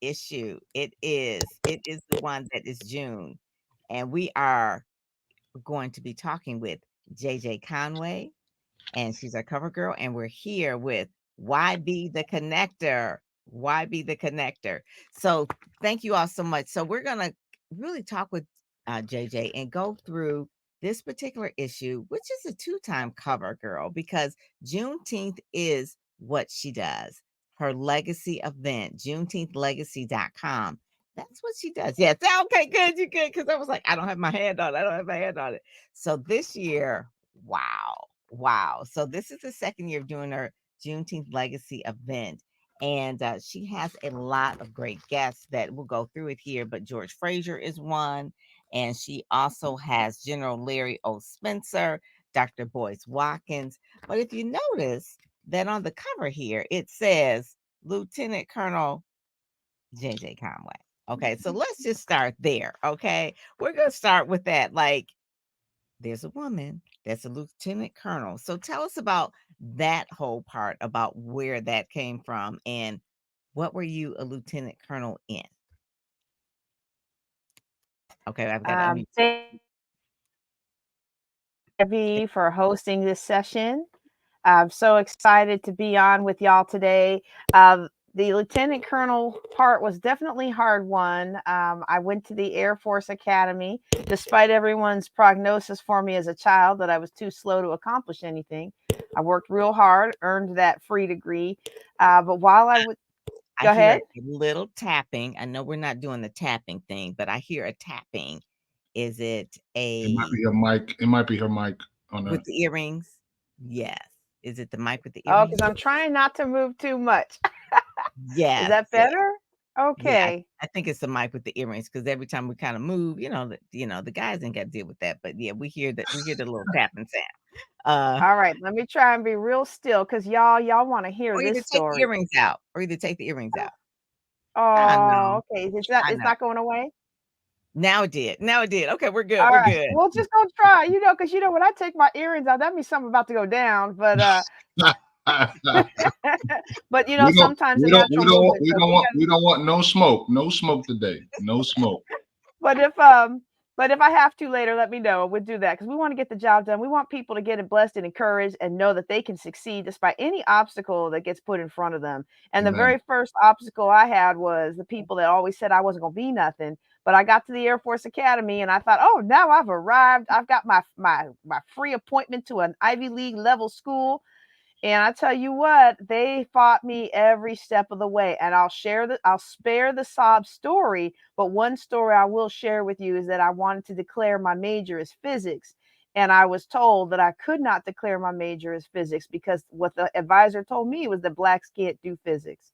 issue. It is the one that is June, and we are going to be talking with JJ Conway, and she's our cover girl, and we're here with Why Be the Connector? Why Be the Connector? So thank you all so much. So we're gonna really talk with JJ and go through this particular issue, which is a two-time cover girl, because Juneteenth is what she does. Her legacy event, JuneteenthLegacy.com. That's what she does. Yes. Okay, good. You good. Because I was like, I don't have my hand on it. I don't have my hand on it. So this year, wow. Wow. So this is the second year of doing her Juneteenth Legacy event. And she has a lot of great guests that we'll go through it here. But George Frazier is one. And she also has General Larry O. Spencer, Dr. Boyce Watkins. But if you notice that on the cover here, it says Lieutenant Colonel JJ Conway. Okay, so let's just start there. Okay, we're going to start with that. Like, there's a woman that's a lieutenant colonel. So tell us about that whole part, about where that came from, and what were you a lieutenant colonel in? Okay, I've got to unmute. Thank Ivy for hosting this session. I'm so excited to be on with y'all today. The lieutenant colonel part was definitely hard one. I went to the Air Force Academy, despite everyone's prognosis for me as a child that I was too slow to accomplish anything. I worked real hard, earned that free degree. But while I would I go hear ahead. a little tapping. I know we're not doing the tapping thing, but I hear a tapping. Is it It might a be her mic. It might be her mic on with the. the earrings? Yes. Is it the mic with the Oh, earrings? because I'm trying not to move too much. Is Yes. that Yes. better? Yeah, Okay. I think it's the mic with the earrings, because every time we kind of move, the guys ain't got to deal with that. But yeah, we hear the little tapping sound. Uh, All right, let me try and be real still because y'all want to hear or this either take the story. earrings out, or either take the earrings out. I know, Oh, okay. I It's know. not going away? Now it did. Now it did. Okay, we're good. All We're right. good. We'll just go try, because when I take my earrings out, that means something about to go down. But but we don't. sometimes the We don't. We natural don't. Want- movement. We So don't we want. got We don't want no smoke. No smoke today. No smoke. But if I have to later, let me know. We'll do that because we want to get the job done. We want people to get it blessed and encouraged and know that they can succeed despite any obstacle that gets put in front of them. And the Amen. very first obstacle I had was the people that always said I wasn't going to be nothing. But I got to the Air Force Academy and I thought, oh, now I've arrived. I've got my free appointment to an Ivy League level school. And I tell you what, they fought me every step of the way. And I'll spare the sob story, but one story I will share with you is that I wanted to declare my major as physics. And I was told that I could not declare my major as physics because what the advisor told me was that blacks can't do physics.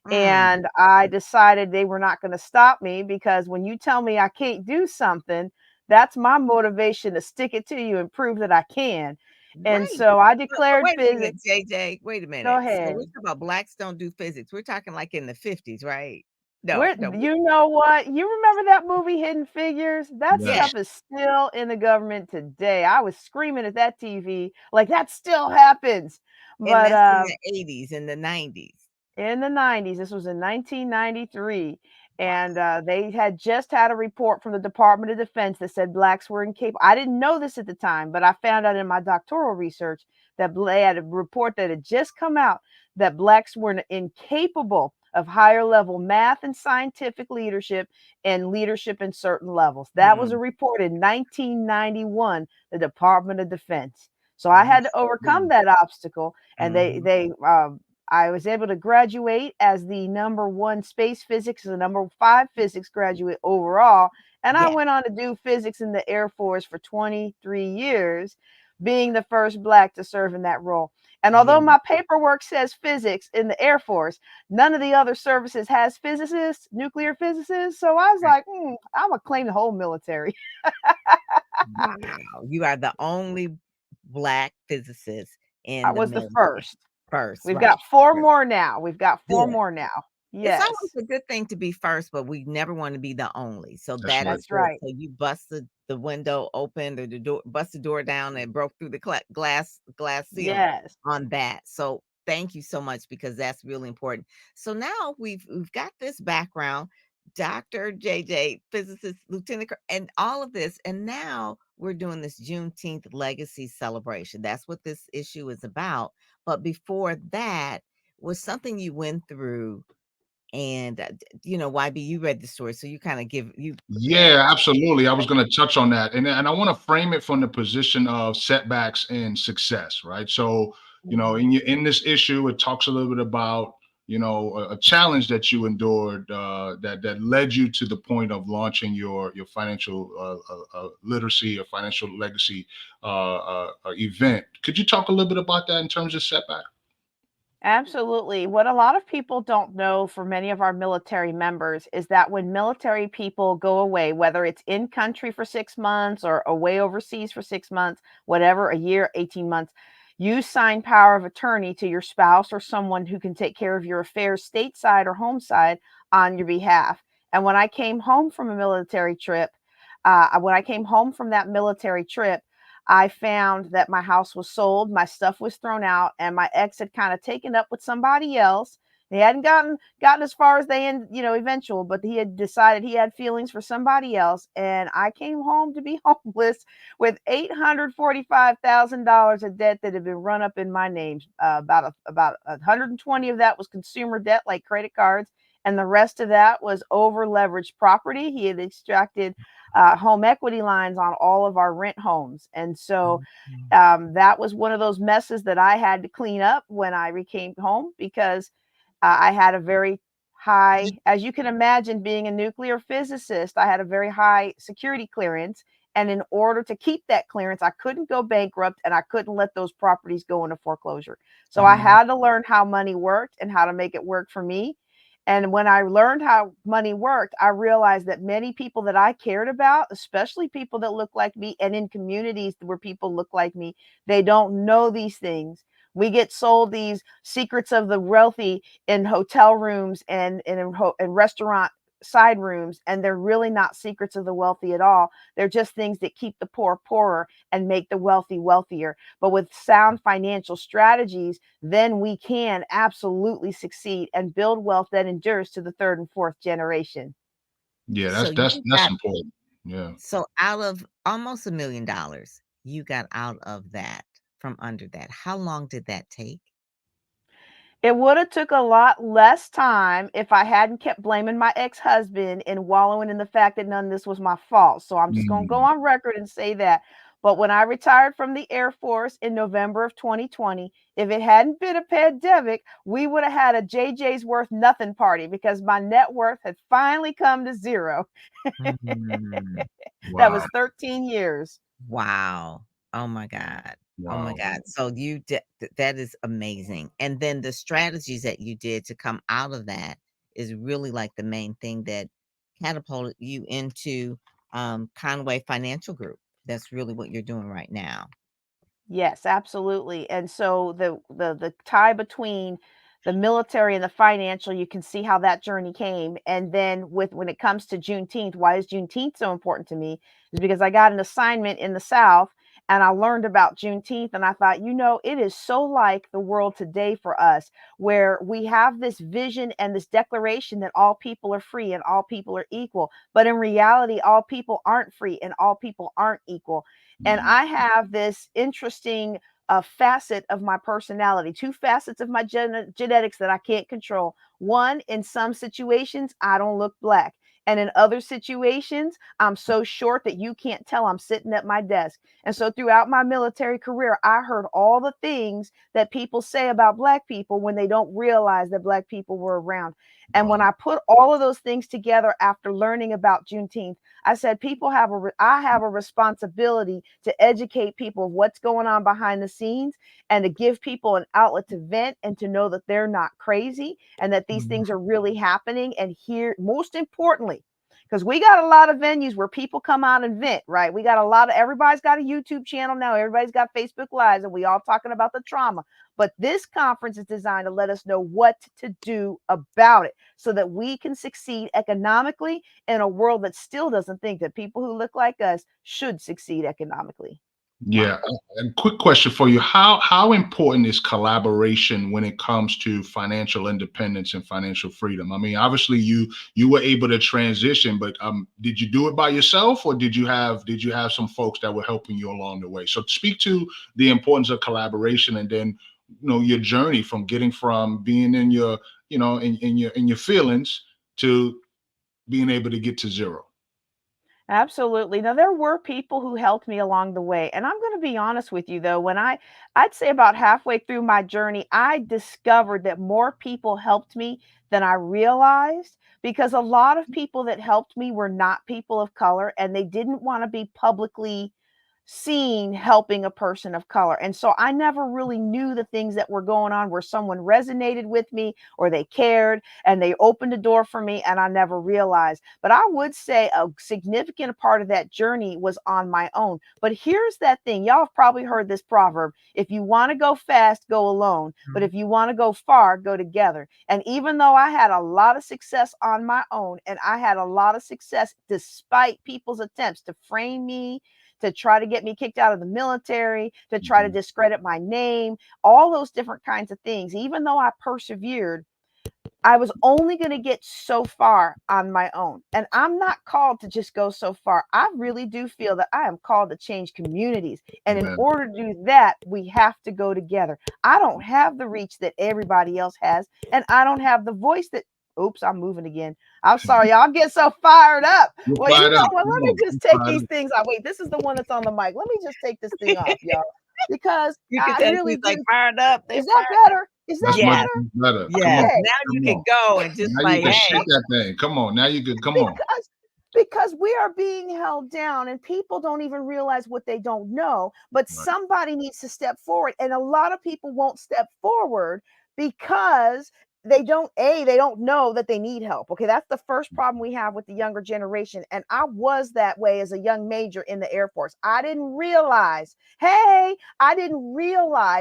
Mm, And I decided they were not going to stop me because when you tell me I can't do something, that's my motivation to stick it to you and prove that I can. And right. so I But declared wait a minute, physics. JJ. Wait a Go minute. So we're ahead. talking about blacks don't do physics. We're talking like in the 50s, right? No, Where no. you know what? You remember that movie Hidden Figures? That Yes. Yes. stuff is still in the government today. I was screaming at that TV like that still happens. And But that's in the 80s and the 90s. in the 90s, this was in 1993, Wow. and they had just had a report from the Department of Defense that said blacks were incapable. I didn't know this at the time, but I found out in my doctoral research that they had a report that had just come out that blacks were incapable of higher level math and scientific leadership and leadership in certain levels. That was a Hmm. report in 1991, the Department of Defense. So I You had to sure overcome do. that obstacle, and Hmm. I was able to graduate as the number one space physics and the number five physics graduate overall. And I Yes. went on to do physics in the Air Force for 23 years, being the first black to serve in that role. And Yeah. although my paperwork says physics in the Air Force, none of the other services has physicists, nuclear physicists. So I was like, I'm going to claim the whole military. Wow. You are the only black physicist I in the was the military. first. First, We've right. got four First. more now. We've got four Good. more now. It's always Yes, a good thing to be first, but we never want to be the only. So That's that right. is that's good. right. So you busted the window open, or the door, bust the door down, and broke through the glass ceiling Yes. on that. So thank you so much because that's really important. So now we've got this background, Dr. JJ, physicist, and all of this, and now we're doing this Juneteenth legacy celebration. That's what this issue is about. But before that was something you went through, and YB, you read the story, so you kind of give you. Yeah, absolutely. I was going to touch on that, and I want to frame it from the position of setbacks and success, right? So, Mhm. in this issue, it talks a little bit about a challenge that you endured that led you to the point of launching your financial literacy or financial legacy event. Could you talk a little bit about that in terms of setback? Absolutely. What a lot of people don't know for many of our military members is that when military people go away, whether it's in country for 6 months or away overseas for 6 months, whatever, a year, 18 months, you sign power of attorney to your spouse or someone who can take care of your affairs stateside or home side on your behalf. And when I came home from a military trip, when I came home from that military trip, I found that my house was sold, my stuff was thrown out, and my ex had kind of taken up with somebody else. He hadn't gotten as far as they end, eventual, but he had decided he had feelings for somebody else. And I came home to be homeless with $845,000 of debt that had been run up in my name. About 120 of that was consumer debt, like credit cards, and the rest of that was over leveraged property. He had extracted home equity lines on all of our rent homes. And so Mhm. that was one of those messes that I had to clean up when I came home because I had a very Did you- high, as you can imagine, being a nuclear physicist, I had a very high security clearance. And in order to keep that clearance, I couldn't go bankrupt and I couldn't let those properties go into foreclosure. So I Oh, had to learn how money worked and how to make it work for me. And when I learned how money worked, I realized that many people that I cared about, especially people that look like me and in communities where people look like me, they don't know these things. We get sold these secrets of the wealthy in hotel rooms and restaurant side rooms, and they're really not secrets of the wealthy at all. They're just things that keep the poor poorer and make the wealthy wealthier. But with sound financial strategies, then we can absolutely succeed and build wealth that endures to the third and fourth generation. Yeah, so that's important. Yeah. out of almost $1 million, you got out of that, from under that. How long did that take? It would have took a lot less time if I hadn't kept blaming my ex-husband and wallowing in the fact that none of this was my fault. So I'm just going to go Mm, on record and say that. But when I retired from the Air Force in November of 2020, if it hadn't been a pandemic, we would have had a JJ's worth nothing party because my net worth had finally come to zero. Mhm. That wow. was 13 years. Wow. Oh my god. Oh my Wow. god. So that is amazing. And then the strategies that you did to come out of that is really like the main thing that catapulted you into Conway Financial Group. That's really what you're doing right now. Yes, absolutely. And so the tie between the military and the financial, you can see how that journey came. And then with when it comes to Juneteenth, why is Juneteenth so important to me? Is because I got an assignment in the South and I learned about Juneteenth and I thought, it is so like the world today for us, where we have this vision and this declaration that all people are free and all people are equal. But in reality, all people aren't free and all people aren't equal. And Mm, I have this interesting facet of my personality, two facets of my genetics that I can't control. One, in some situations, I don't look black. And in other situations, I'm so short that you can't tell I'm sitting at my desk. And so throughout my military career, I heard all the things that people say about Black people when they don't realize that Black people were around. And when wow. I put all of those things together after learning about Juneteenth, I said, I have a responsibility to educate people of what's going on behind the scenes and to give people an outlet to vent and to know that they're not crazy and that these Mhm. things are really happening. And here, most importantly, because we got a lot of venues where people come out and vent, right? We got everybody's got a YouTube channel now, everybody's got Facebook Lives, and we all talking about the trauma. But this conference is designed to let us know what to do about it so that we can succeed economically in a world that still doesn't think that people who look like us should succeed economically. Yeah. A quick question for you. How important is collaboration when it comes to financial independence and financial freedom? I mean, obviously you were able to transition, but did you do it by yourself, or did you have some folks that were helping you along the way? So speak to the importance of collaboration, and then your journey from getting from being in your in your feelings to being able to get to zero. Absolutely. Now there were people who helped me along the way. And I'm going to be honest with you though, when I'd say about halfway through my journey, I discovered that more people helped me than I realized, because a lot of people that helped me were not people of color and they didn't want to be publicly seen helping a person of color. And so I never really knew the things that were going on where someone resonated with me or they cared and they opened a door for me and I never realized. But I would say a significant part of that journey was on my own. But here's that thing. Y'all have probably heard this proverb. If you want to go fast, go alone. But if you want to go far, go together. And even though I had a lot of success on my own and I had a lot of success despite people's attempts to frame me, to try to get me kicked out of the military, to try to Mhm. discredit my name, all those different kinds of things. Even though I persevered, I was only going to get so far on my own. And I'm not called to just go so far. I really do feel that I am called to change communities. And in Amen. order to do that, we have to go together. I don't have the reach that everybody else has, and I don't have the voice that. Oops, I'm moving again. I'm sorry, y'all get so fired up. You're Well, you fired up. know what? Come Let me on. just You're take fired these up. things off. Wait, this is the one that's on the mic. Let me just take this thing off, y'all, because You can I tell really she's like do. fired up. They're Is that fired up. better? Is that That's much Yes, better? better. Come yes. on. Okay. Now you Come can on. go and just Now you like, can shake hey, that thing. Come on. Now you can come on. Because we are being held down and people don't even realize what they don't know, but Right. somebody needs to step forward, and a lot of people won't step forward because they don't know that they need help. Okay, that's the first problem we have with the younger generation, and I was that way as a young major in the Air Force. I didn't realize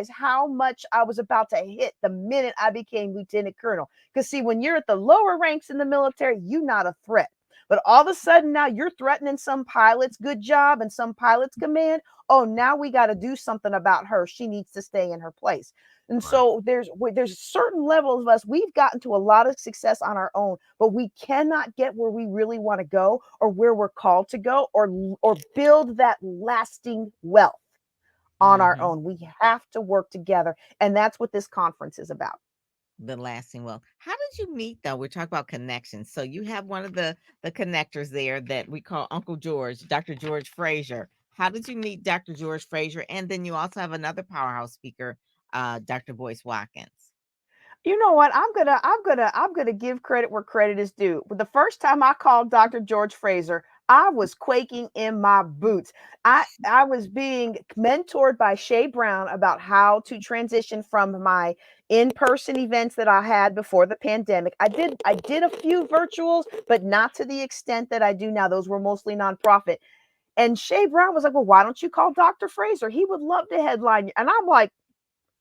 how much I was about to hit the minute I became lieutenant colonel. Because see, when you're at the lower ranks in the military, you're not a threat. But all of a sudden now you're threatening some pilot's good job and some pilot's command. Oh, now we got to do something about her. She needs to stay in her place. And Right. so there's a certain level of us. We've gotten to a lot of success on our own, but we cannot get where we really want to go or where we're called to go, or build that lasting wealth on our hmm own. We have to work together, and that's what this conference is about. the lasting well. How did you meet though? We're talking about connections. So you have one of the connectors there that we call Uncle George, Dr. George Frazier. How did you meet Dr. George Frazier? And then you also have another powerhouse speaker, Dr. Boyce Watkins. You know what? I'm gonna give credit where credit is due. But the first time I called Dr. George Fraser, I was quaking in my boots. I was being mentored by Shay Brown about how to transition from my in-person events that I had before the pandemic. I did a few virtuals, but not to the extent that I do now. Those were mostly nonprofit. And Shay Brown was like, "Well, why don't you call Dr. Fraser? He would love to headline you." And I'm like,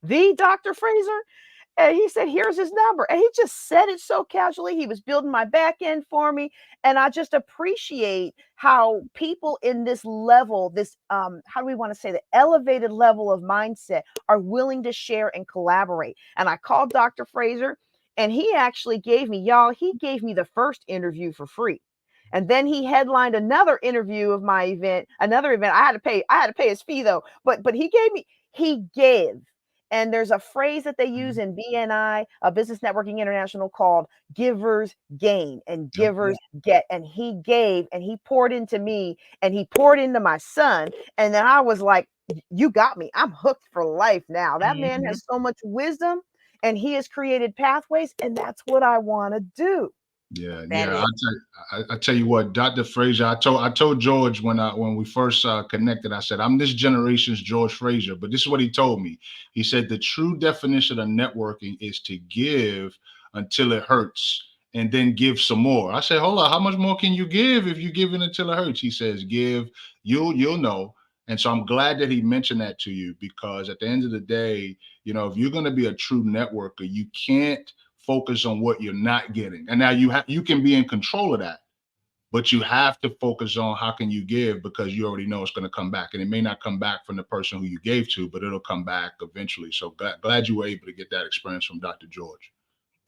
"The Dr. Fraser?" And he said, "Here's his number." And he just said it so casually. He was building my back end for me. And I just appreciate how people in this level, this, how do we want to say, the elevated level of mindset, are willing to share and collaborate. And I called Dr. Fraser, and he actually gave me, y'all, he gave me the first interview for free. And then he headlined another interview of my event, another event. I had to pay his fee though. But he gave. And there's a phrase that they use in BNI, Business Networking International, called givers gain and Yep. Yeah. givers get. And he gave and he poured into me and he poured into my son. And then I was like, "You got me. I'm hooked for life now." That man hmm has so much wisdom and he has created pathways. And that's what I want to do. Yeah, That yeah. is. I tell you what, Dr. Frazier. I told George when we first connected. I said I'm this generation's George Frazier. But this is what he told me. He said the true definition of networking is to give until it hurts, and then give some more. I said, hold on, how much more can you give if you give it until it hurts? He says, give. You'll know. And so I'm glad that he mentioned that to you, because at the end of the day, if you're going to be a true networker, you can't focus on what you're not getting. And now you can be in control of that, but you have to focus on how can you give, because you already know it's going to come back, and it may not come back from the person who you gave to, but it'll come back eventually. So glad you were able to get that experience from Dr. George.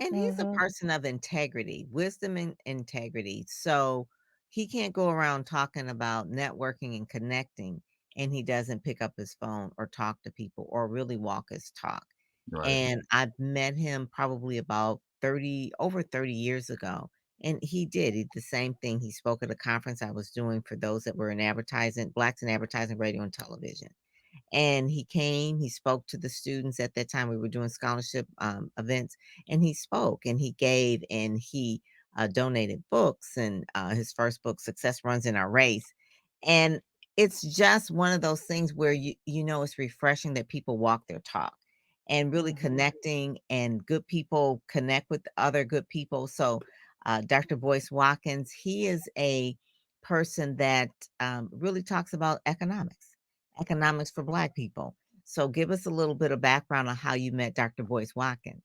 And he's a Mhm. person of integrity, wisdom and integrity. So he can't go around talking about networking and connecting and he doesn't pick up his phone or talk to people or really walk his talk. Right. And I've met him probably about 30, over 30 years ago. And he did the same thing. He spoke at a conference I was doing for those that were in advertising, blacks in advertising, radio, and television. And he came, he spoke to the students at that time. We were doing scholarship events, and he spoke and he gave and he donated books. And his first book, Success Runs in Our Race. And it's just one of those things where you know it's refreshing that people walk their talk and really Mhm. connecting, and good people connect with other good people. So Dr. Boyce Watkins, he is a person that really talks about economics for Black people. So give us a little bit of background on how you met Dr. Boyce Watkins.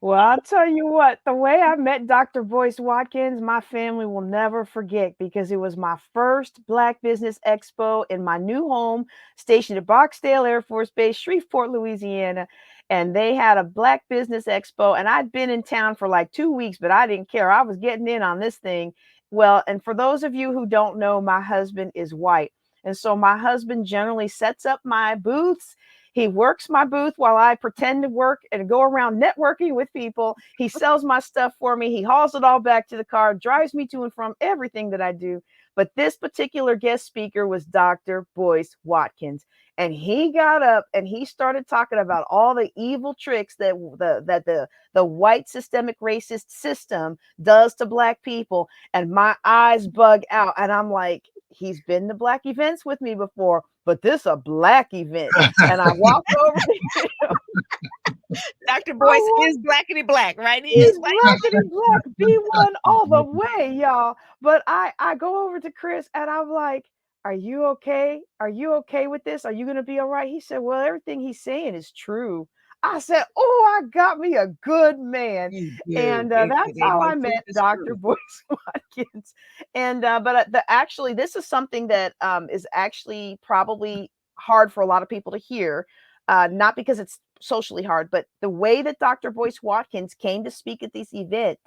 Well, I'll tell you what, the way I met Dr. Boyce Watkins, my family will never forget because it was my first Black Business Expo in my new home, stationed at Barksdale Air Force Base, Shreveport, Louisiana. And they had a Black Business Expo, and I'd been in town for like 2 weeks, but I didn't care. I was getting in on this thing. Well, and for those of you who don't know, my husband is white. And so my husband generally sets up my booths. He works my booth while I pretend to work and go around networking with people. He sells my stuff for me. He hauls it all back to the car, drives me to and from everything that I do. But this particular guest speaker was Dr. Boyce Watkins. And he got up and he started talking about all the evil tricks that the white systemic racist system does to black people. And my eyes bug out. And I'm like, he's been to black events with me before, but this a black event. And I walked over to him. Dr. I Boyce walked is blackity black, right? He is He's white. blackity black B1 all the way, y'all. But I go over to Chris and I'm like, "Are you okay? Are you okay with this? Are you gonna be all right?" He said, "Well, everything he's saying is true." I said, "Oh, I got me a good man," You do. and It that's ain't how no I truth, met it's Dr. truth. Boyce Watkins. And actually, this is something that is actually probably hard for a lot of people to hear, not because it's socially hard, but the way that Dr. Boyce Watkins came to speak at this event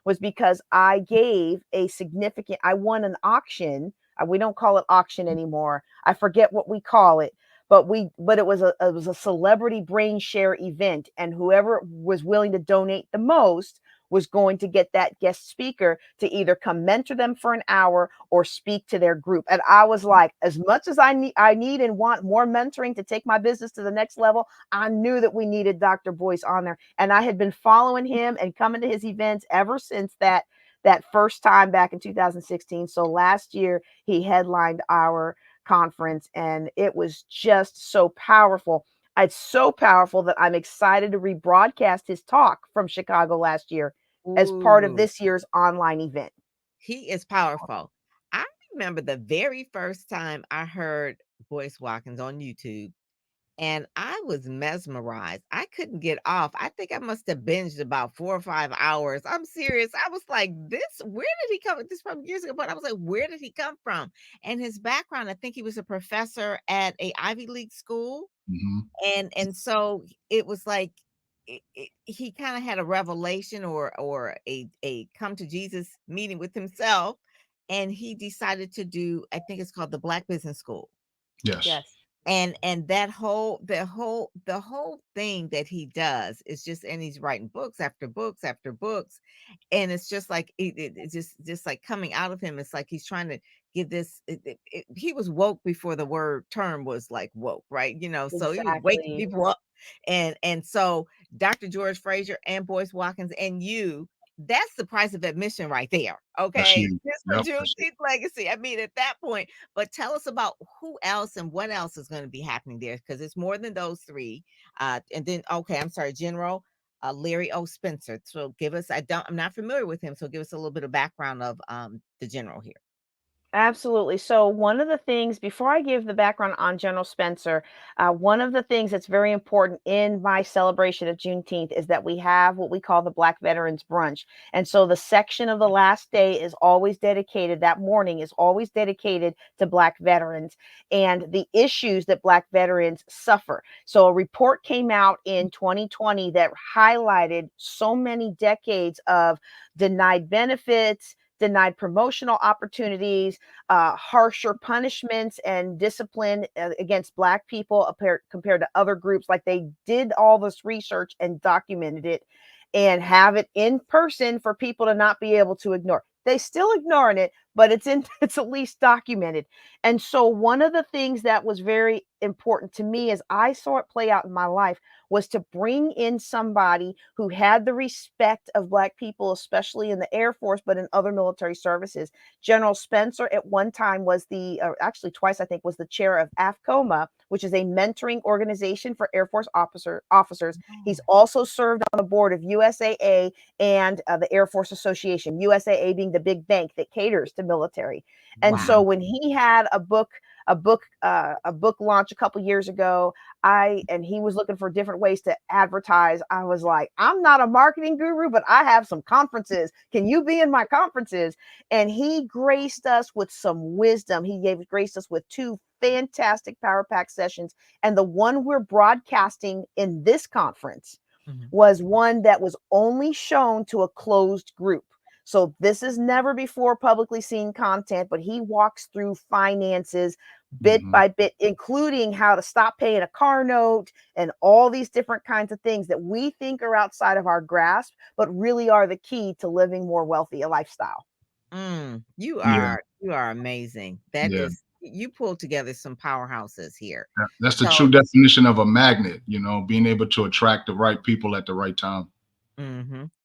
was because I gave a significant, I won an auction. We don't call it auction anymore. I forget what we call it, but it was a celebrity brain share event, and whoever was willing to donate the most was going to get that guest speaker to either come mentor them for an hour or speak to their group. And I was like, as much as I need and want more mentoring to take my business to the next level, I knew that we needed Dr. Boyce on there. And I had been following him and coming to his events ever since that first time back in 2016. So last year he headlined our conference and it was just so powerful. It's so powerful that I'm excited to rebroadcast his talk from Chicago last year as part of Ooh, this year's online event. he is powerful. I remember the very first time I heard Boyce Watkins on YouTube. And I was mesmerized. I couldn't get off. I think I must have binged about 4 or 5 hours. I'm serious. I was like, "This where did he come?" This from years ago, but I was like, "Where did he come from?" And his background, I think he was a professor at a Ivy League school. Hmm. And so it was like he kind of had a revelation or a come to Jesus meeting with himself, and he decided to do, I think it's called the Black Business School. Yes. Yes, And that whole thing that he does is just, and he's writing books after books after books, and it's just like it's just like coming out of him. It's like he's trying to give this he was woke before the word term was like woke, right? So he was waking exactly. people up. And so Dr. George Fraser and Boyce Watkins and you, that's the price of admission right there. That's Okay. you. Just for Yep. That's you. Juneteenth legacy. I mean, at that point, but tell us about who else and what else is going to be happening there, because it's more than those three. And then, okay, I'm sorry, General Larry O. Spencer. So I'm not familiar with him. So give us a little bit of background of the general here. Absolutely. So, one of the things, before I give the background on General Spencer, one of the things that's very important in my celebration of Juneteenth is that we have what we call the Black Veterans Brunch. And so, the section of the last day is always dedicated, that morning is always dedicated to Black veterans and the issues that Black veterans suffer. So, a report came out in 2020 that highlighted so many decades of denied benefits, denied promotional opportunities, harsher punishments and discipline against Black people compared to other groups. Like, they did all this research and documented it and have it in person for people to not be able to ignore. They still ignoring it, but it's in it's at least documented. And so one of the things that was very important to me as I saw it play out in my life was to bring in somebody who had the respect of Black people, especially in the Air Force, but in other military services. General Spencer at one time was actually twice, I think, was the chair of AFCOMA, which is a mentoring organization for Air Force officers. He's also served on the board of USAA and the Air Force Association, USAA being the big bank that caters to military. And Wow. so when he had a book launch a couple years ago, and he was looking for different ways to advertise. I was like, I'm not a marketing guru, but I have some conferences. Can you be in my conferences? And he graced us with some wisdom. Graced us with two fantastic Power Pack sessions. And the one we're broadcasting in this conference Mhm. was one that was only shown to a closed group. So this is never before publicly seen content, but he walks through finances bit Hmm. by bit, including how to stop paying a car note and all these different kinds of things that we think are outside of our grasp, but really are the key to living more wealthy a lifestyle. You Yeah, are amazing. That yeah. is, you pulled together some powerhouses here. That's the true So, definition of a magnet. Being able to attract the right people at the right time.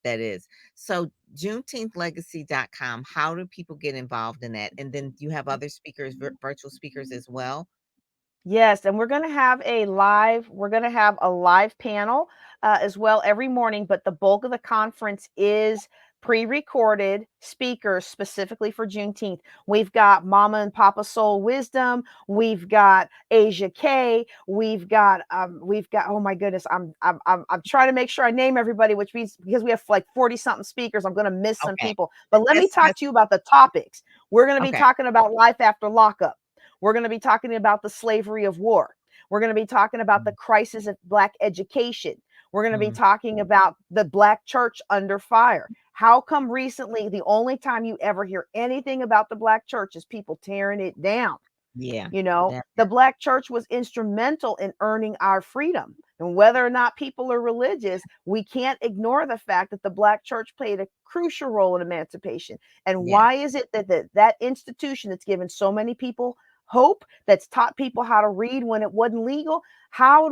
that is. So juneteenthlegacy.com, how do people get involved in that? And then you have other speakers, virtual speakers as well? Yes, and we're going to have a live panel as well every morning, but the bulk of the conference is pre-recorded speakers specifically for Juneteenth. We've got Mama and Papa Soul Wisdom, we've got Asia K, we've got oh my goodness, I'm trying to make sure I name everybody, which means because we have like 40 something speakers, I'm going to miss some Okay. people. But let me talk That's to you about the topics. We're going to be okay. talking about life after lockup. We're going to be talking about the slavery of war. We're going to be talking about the crisis of Black education. We're going to be Mm, talking about the Black church under fire. How come recently the only time you ever hear anything about the Black church is people tearing it down? yeah. That The Black church was instrumental in earning our freedom. And whether or not people are religious, we can't ignore the fact that the Black church played a crucial role in emancipation. And yeah. why is it that institution that's given so many people hope, that's taught people how to read when it wasn't legal, how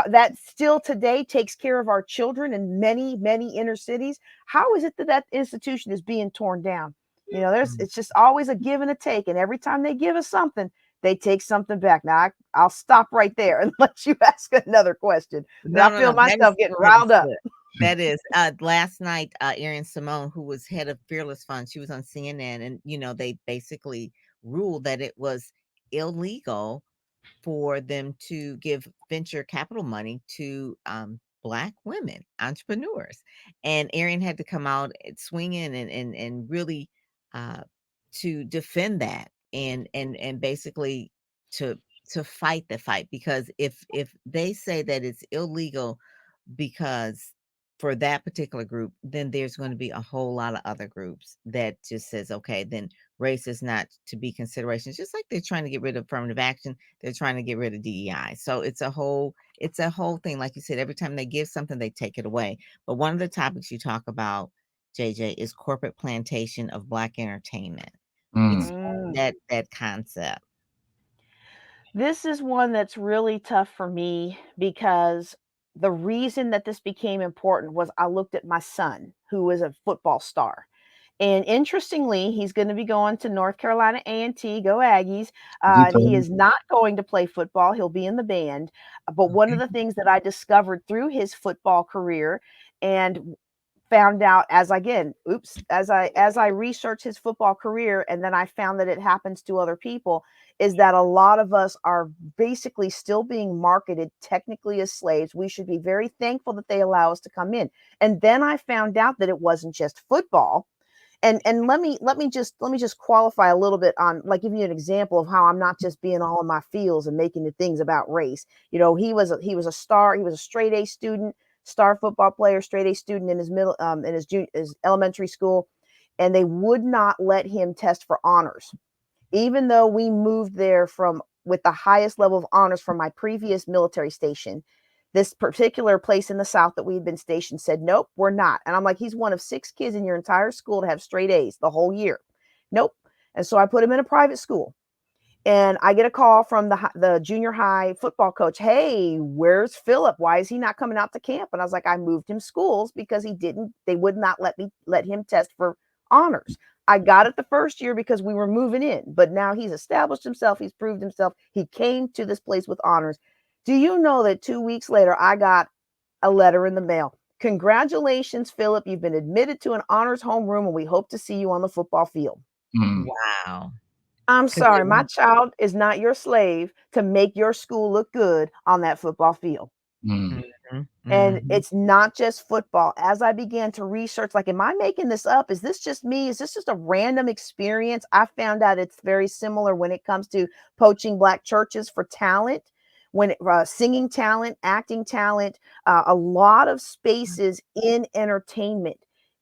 that still today takes care of our children in many, many inner cities? How is it that that institution is being torn down? Mm. It's just always a give and a take. And every time they give us something, they take something back. Now, I'll stop right there and let you ask another question. But No, I no, feel no. myself getting That is riled up. good. That is last night, Erin Simone, who was head of Fearless Fund, she was on CNN, and they basically ruled that it was illegal for them to give venture capital money to Black women entrepreneurs. And Arian had to come out swinging and really uh, to defend that and basically to to fight the fight, because if they say that it's illegal because for that particular group, then there's going to be a whole lot of other groups that just says, okay, then race is not to be consideration. It's just like they're trying to get rid of affirmative action, they're trying to get rid of DEI. So it's a whole thing. Like you said, every time they give something, they take it away. But one of the topics you talk about, JJ, is corporate plantation of Black entertainment. Mm. Explain Mm. that concept. This is one that's really tough for me because the reason that this became important was I looked at my son, who is a football star. And interestingly, he's going to be going to North Carolina A&T, go Aggies. Good He time. is not going to play football. He'll be in the band. But one of Okay. the things that I discovered through his football career and found out as again, oops, as I researched his football career, and then I found that it happens to other people, is that a lot of us are basically still being marketed technically as slaves. We should be very thankful that they allow us to come in. And then I found out that it wasn't just football. And let me just qualify a little bit on, like, give you an example of how I'm not just being all in my feels and making the things about race. He was a star. He was a straight A student, star football player, straight A student in his middle in his elementary school, and they would not let him test for honors, even though we moved there from with the highest level of honors from my previous military station. This particular place in the South that we had been stationed said, nope, we're not. And I'm like, he's one of 6 kids in your entire school to have straight A's the whole year. Nope. And so I put him in a private school. And I get a call from the junior high football coach. Hey, where's Philip? Why is he not coming out to camp? And I was like, I moved him schools because they would not let him test for honors. I got it the first year because we were moving in, but now he's established himself. He's proved himself. He came to this place with honors. Do you know that 2 weeks later, I got a letter in the mail? Congratulations, Philip. You've been admitted to an honors homeroom and we hope to see you on the football field. Mm, Wow. I'm 'Cause they sorry, my want child is not your slave to make your school look good on that football field. mm, mhm, And mhm. it's not just football. As I began to research, like, am I making this up? Is this just me? Is this just a random experience? I found out it's very similar when it comes to poaching Black churches for talent, singing talent, acting talent, a lot of spaces in entertainment.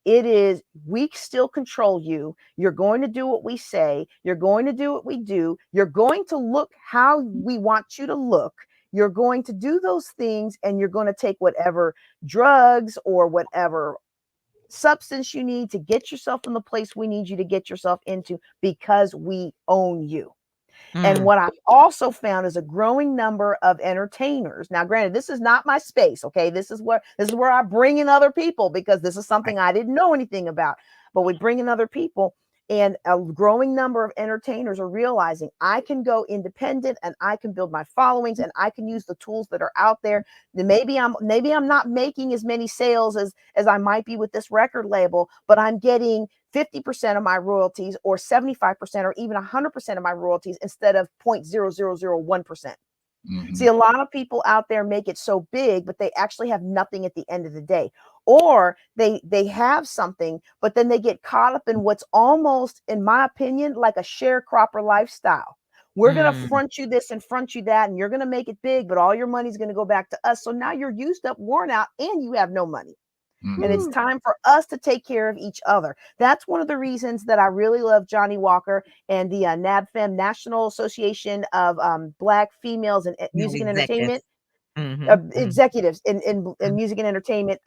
It is, we still control you. You're going to do what we say. You're going to do what we do. You're going to look how we want you to look. You're going to do those things, and you're going to take whatever drugs or whatever substance you need to get yourself in the place we need you to get yourself into because we own you. And Mm, what I've also found is a growing number of entertainers. Now, granted, this is not my space, okay? This is where I bring in other people because this is right. something I didn't know anything about. But we bring in other people, and a growing number of entertainers are realizing I can go independent and I can build my followings and I can use the tools that are out there. Then maybe I'm not making as many sales as I might be with this record label, but I'm getting 50% of my royalties or 75% or even 100% of my royalties instead of 0.0001%. See, mhm, a lot of people out there make it so big, but they actually have nothing at the end of the day. Or they have something, but then they get caught up in what's almost, in my opinion, like a sharecropper lifestyle. We're going to Mm, front you this and front you that, and you're going to make it big, but all your money's going to go back to us. So now you're used up, worn out, and you have no money. And mhm, it's woo, time for us to take care of each other. That's one of the reasons that I really love Johnny Walker and the NABFEM, National Association of Black Females in no Music and Entertainment, executives. Mhm, mhm, executives in mhm. music and entertainment.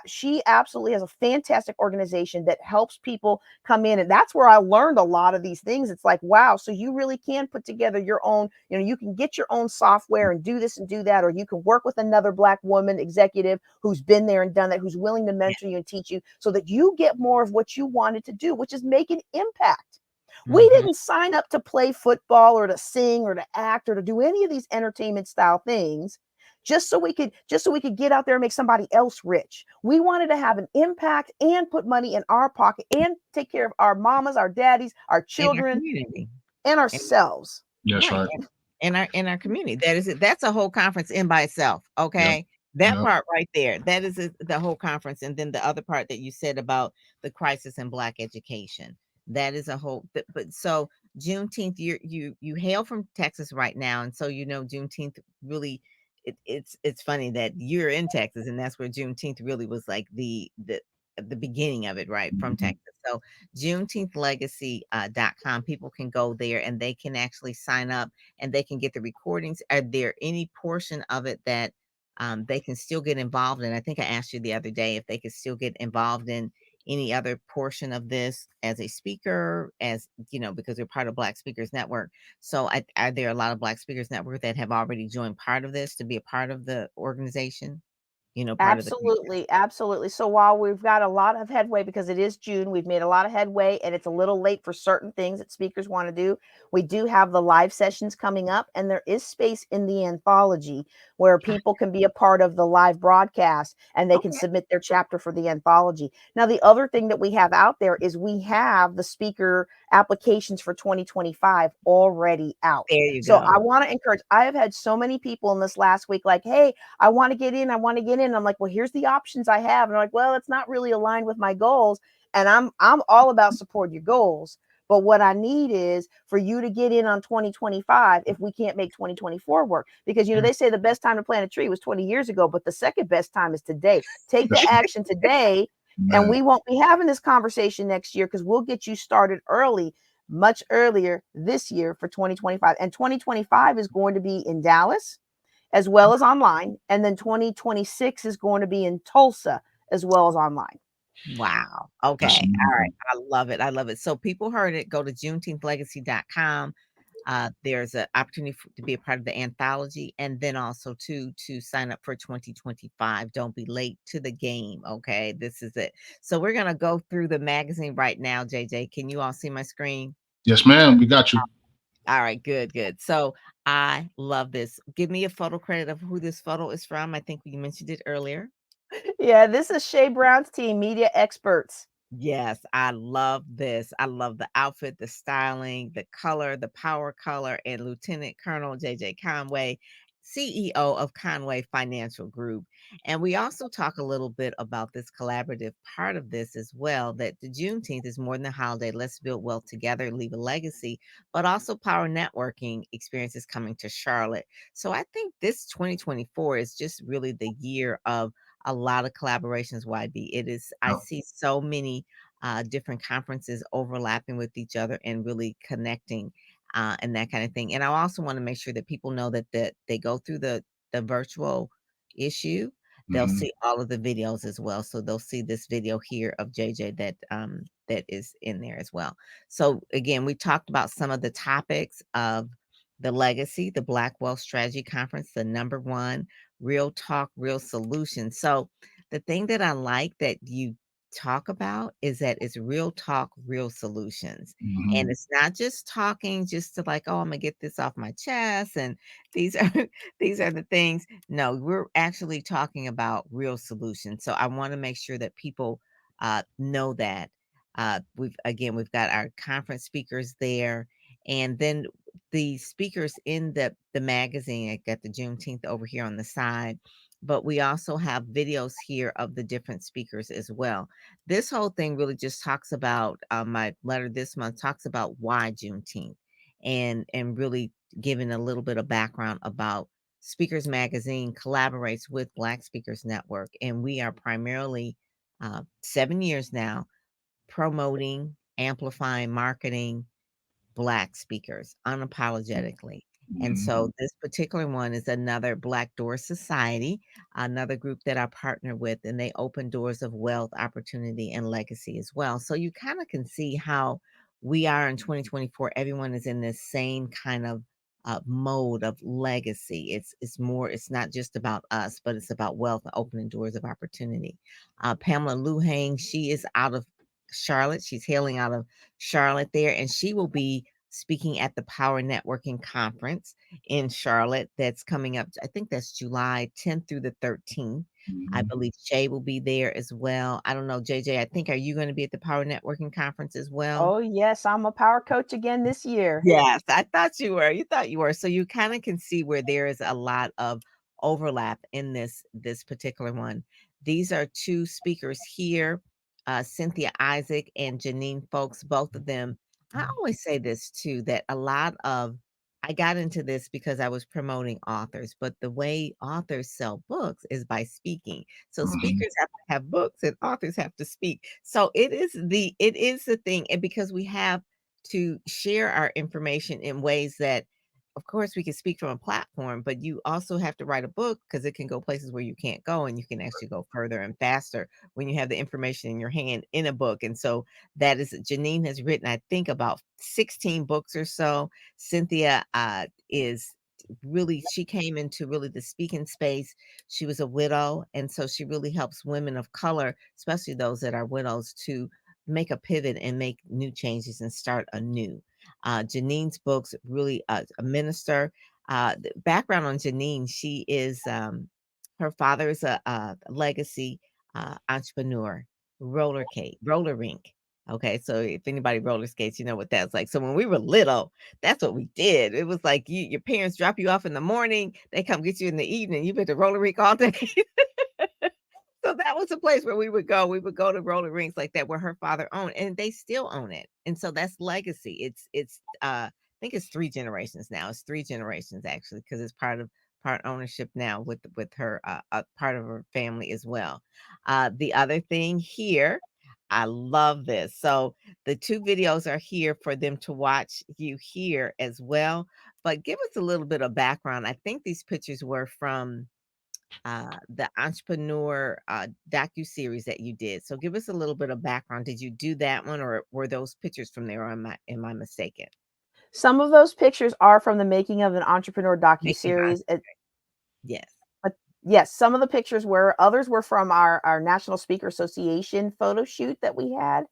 She absolutely has a fantastic organization that helps people come in, and that's where I learned a lot of these things. It's like, wow, so you really can put together your own, you can get your own software and do this and do that, or you can work with another Black woman executive who's been there and done that, who's willing to Yeah. mentor you and teach you so that you get more of what you wanted to do, which is make an impact. We Mhm. didn't sign up to play football or to sing or to act or to do any of these entertainment style things just so we could get out there and make somebody else rich. We wanted to have an impact and put money in our pocket and take care of our mamas, our daddies, our In our children, community. and ourselves. that's Right, right. in our community, that is it, that's a whole conference in by itself, Yep, okay? That yep, part right there, that is the whole conference, and then the other part that you said about the crisis in Black education, that is a whole but so Juneteenth, you hail from Texas right now, and so, Juneteenth really it's funny that you're in Texas, and that's where Juneteenth really was like the beginning of it, right, from mhm, Texas. So juneteenthlegacy.com, people can go there and they can actually sign up and they can get the recordings. Are there any portion of it that they can still get involved in? I think I asked you the other day if they could still get involved in any other portion of this as a speaker, as because they're part of Black Speakers Network. So are there a lot of Black Speakers Network that have already joined part of this to be a part of the organization? part of the conference. Absolutely, absolutely. So while we've got a lot of headway because it is June, we've made a lot of headway and it's a little late for certain things that speakers want to do. We do have the live sessions coming up, and there is space in the anthology where people can be a part of the live broadcast and they can Okay. submit their chapter for the anthology. Now, the other thing that we have out there is we have the speaker applications for 2025 already out. There you So I go. want to encourage, I have had so many people in this last week like, hey, I want to get in. I want to get in. I'm like, well, here's the options I have. And I'm like, well, it's not really aligned with my goals. And I'm all about supporting your goals. But what I need is for you to get in on 2025 if we can't make 2024 work. Because, Mm. they say the best time to plant a tree was 20 years ago, but the second best time is today. Take the That's action today, and man. we won't be having this conversation next year because we'll get you started early, much earlier this year for 2025. And 2025 is going to be in Dallas as well as online. And then 2026 is going to be in Tulsa as well as online. Wow. That's Okay. All right. amazing. I love it. I love it. So people heard it. Go to juneteenthlegacy.com. There's an opportunity to be a part of the anthology, and then also to sign up for 2025. Don't be late to the game. Okay. This is it. So we're gonna go through the magazine right now, JJ. Can you all see my screen? Yes, ma'am. We got you. All right, good, good. So I love this. Give me a photo credit of who this photo is from. I think we mentioned it earlier. Yeah, this is Shay Brown's team, media experts. Yes, I love this. I love the outfit, the styling, the color, the power color, and Lieutenant Colonel JJ Conway, CEO of Conway Financial Group. And we also talk a little bit about this collaborative part of this as well, that the Juneteenth is more than a holiday. Let's build wealth together, leave a legacy, but also power networking experiences coming to Charlotte. So I think this 2024 is just really the year of a lot of collaborations, YB. It is, I Yeah. see so many different conferences overlapping with each other and really connecting and that kind of thing. And I also want to make sure that people know that they go through the virtual issue. They'll Hmm. see all of the videos as well. So they'll see this video here of JJ that is in there as well. So again, we talked about some of the topics of the legacy, the Black Wealth Strategy Conference, the number one, real talk, real solutions. So the thing that I like that you talk about is that it's real talk, real solutions. And Hmm. it's not just talking just to like, oh, I'm gonna get this off my chest and these are these are the things. No, we're actually talking about real solutions. So I want to make sure that people know that. We've got our conference speakers there, and then the speakers in the magazine. I got the Juneteenth over here on the side, but we also have videos here of the different speakers as well. This whole thing really just talks about my letter this month talks about why Juneteenth, and really giving a little bit of background about Speakers Magazine collaborates with Black Speakers Network, and we are primarily 7 years now promoting, amplifying, marketing Black speakers unapologetically. And Hmm. so this particular one is another Black Door Society, another group that I partner with, and they open doors of wealth, opportunity, and legacy as well. So you kind of can see how we are in 2024. Everyone is in this same kind of mode of legacy. It's more. It's not just about us, but it's about wealth and opening doors of opportunity. Pamela Luhang, she is out of Charlotte. She's hailing out of Charlotte there, and she will be speaking at the Power Networking Conference in Charlotte that's coming up. I think that's July 10th through the 13th. I Hmm. believe Shay will be there as well. I don't know, JJ, I think, are you going to be at the Power Networking Conference as well? Oh, yes, I'm a power coach again this year. Yes, I thought you were. You thought you were. So you kind of can see where there is a lot of overlap in this particular one. These are two speakers here, Cynthia Isaac and Janine Folks, both of them. I always say this too, that a lot of I got into this because I was promoting authors, but the way authors sell books is by speaking. So Hmm. speakers have to have books and authors have to speak. So it is the thing, and because we have to share our information in ways that, of course, we can speak from a platform, but you also have to write a book because it can go places where you can't go, and you can actually go further and faster when you have the information in your hand in a book. And so that is Janine has written, I think, about 16 books or so. Cynthia is really she came into really the speaking space. She was a widow, and so she really helps women of color, especially those that are widows, to make a pivot and make new changes and start anew. Janine's books really a minister. The background on Janine, she is her father is a legacy entrepreneur, roller rink. Okay, so if anybody roller skates, you know what that's like. So when we were little, that's what we did. It was like your parents drop you off in the morning, they come get you in the evening. You been to roller rink all day. So that was a place where we would go. We would go to roller rinks like that where her father owned, and they still own it. And so that's legacy. I think it's 3 generations now. It's 3 generations actually because it's part ownership now with her part of her family as well. The other thing here, I love this. So the 2 videos are here for them to watch you here as well. But give us a little bit of background. I think these pictures were from the entrepreneur docu-series that you did. So give us a little bit of background. Did you do that one or were those pictures from there or am I mistaken? Some of those pictures are from the making of an entrepreneur Making of docuseries. yes. But yes, some of the pictures were, others were from our National Speaker Association photo shoot that we had.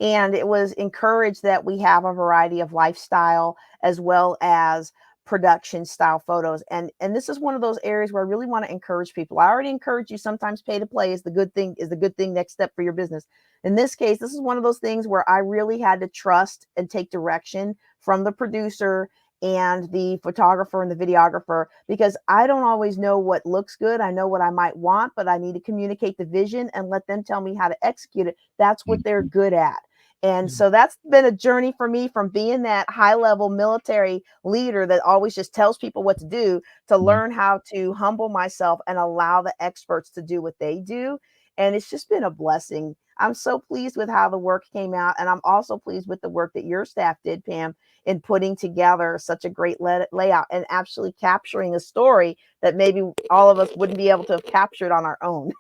And it was encouraged that we have a variety of lifestyle as well as production style photos. And this is one of those areas where I really want to encourage people. I already encourage you, sometimes pay to play is the good thing next step for your business. In this case, this is one of those things where I really had to trust and take direction from the producer and the photographer and the videographer, because I don't always know what looks good. I know what I might want, but I need to communicate the vision and let them tell me how to execute it. That's what they're Mhm. good at. And Mm, so that's been a journey for me, from being that high level military leader that always just tells people what to do, to Mhm. learn how to humble myself and allow the experts to do what they do. And it's just been a blessing. I'm so pleased with how the work came out. And I'm also pleased with the work that your staff did, Pam, in putting together such a great layout and actually capturing a story that maybe all of us wouldn't be able to have captured on our own.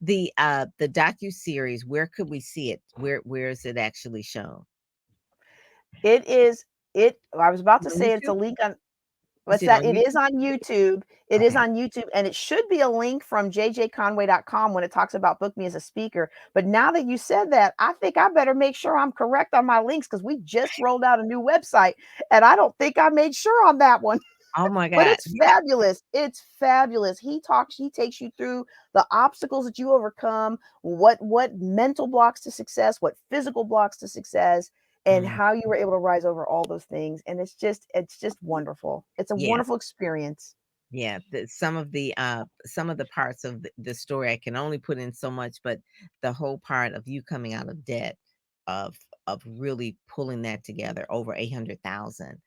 The docu-series, where could we see it? Where is it actually shown? It is I was about Is to it on say it's a YouTube? link on Is what's it that? on It is YouTube? on YouTube. It is Okay. on YouTube, and it should be a link from jjconway.com when it talks about book me as a speaker. But now that you said that, I think I better make sure I'm correct on my links, because we just rolled out a new website and I don't think I made sure on that one. Oh my But god. it's Yeah. fabulous. It's fabulous. He takes you through the obstacles that you overcome, what mental blocks to success, what physical blocks to success, and Mm, how you were able to rise over all those things. And it's just wonderful. It's a yeah. wonderful experience. Yeah, some of the parts of the story I can only put in so much, but the whole part of you coming out of debt, of really pulling that together over 800,000